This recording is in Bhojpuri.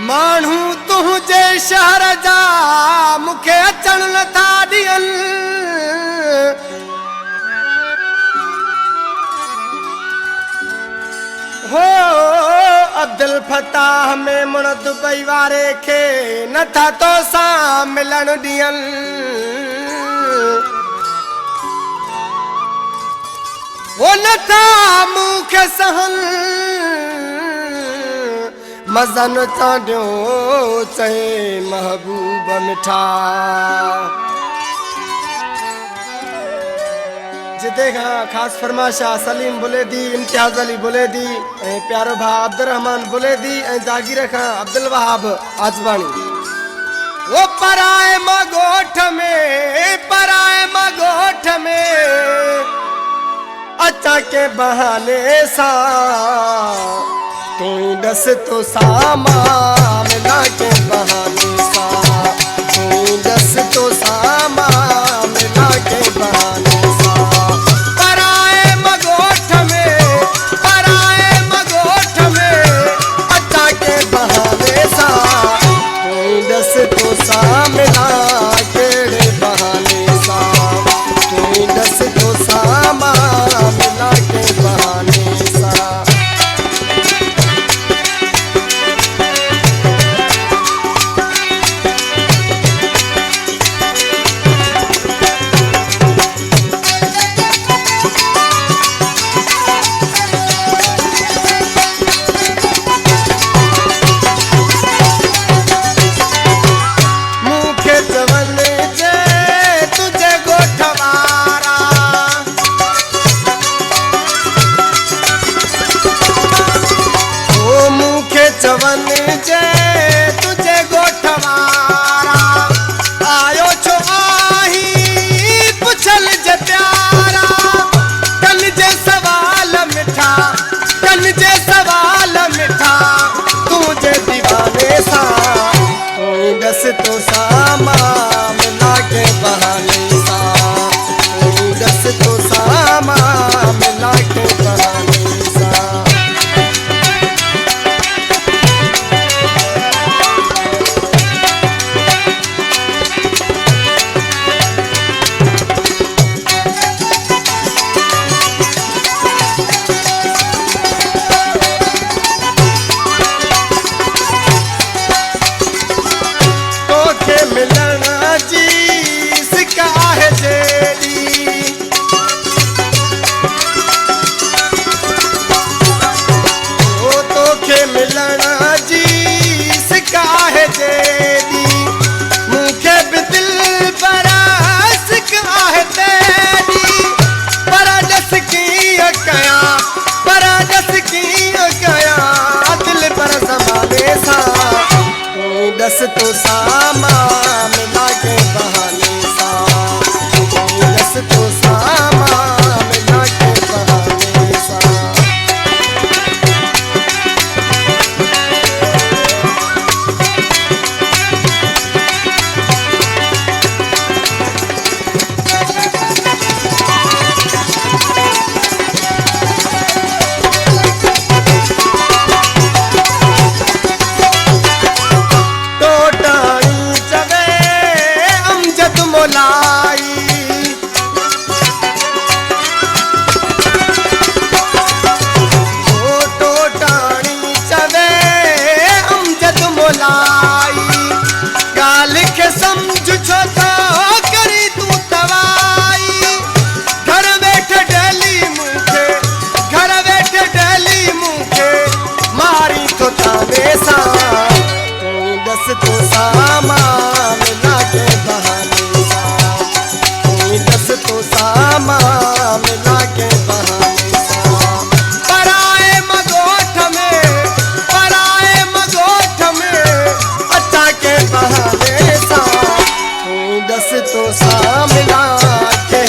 माण्हू तुंहिंजे शहर जा मूंखे अचण नथा ॾियनि। हो अब्दुल फताह में मुण दुबई वारे खे नथा तोसां मिलण ॾियनि। वो नथा मूंखे सहन मज़न तां ॾियो चए महबूब मिठा। जिते खां ख़ासि फरमाइश आहे सलीम बुलेदी, इम्तियाज़ अली बुलेदी ऐं प्यारो भाउ अब्दुर्रहमान बुलेदी ऐं जागीर खां अब्दुल वहाब आजवाणी। वो पराए मगोठ में अचा के बहाने सां तू दस तो सामा मिला के बहाने सां तू दस तो सामा मिला के बहाने सां। पराए मगोठ में अचा के बहाने सां तू दस तो सा मिला के बहाने सां तू दस तो सामा मिला के बहाने सां। चवन जे तुझे गोठवारा आयो छो आही पुछल जे प्यारा। कन जे सवाल मिठा तुझे दीवाने सा कोई दस तो सामा मिला के बहाने सा कोई दस तो सामा मिला के बहाने सा। मिलण जी सिका है जेडी ओ तोखे मिलण जी सिका है जेडी मूंखे भी दिल पर सिका है तेरी। पर जस कीअं कयां दिल पर ज़माने सां तू दस तो सामा मिला के बहाने सां तू दस तो सामा मिला के बहाने सां। तो सामा मिला के बहाने सां कोई दस तो सामा मिला के बहाने सां। पराए मगोठ में अचा के बहाने सां कोई दस तो सा मिला के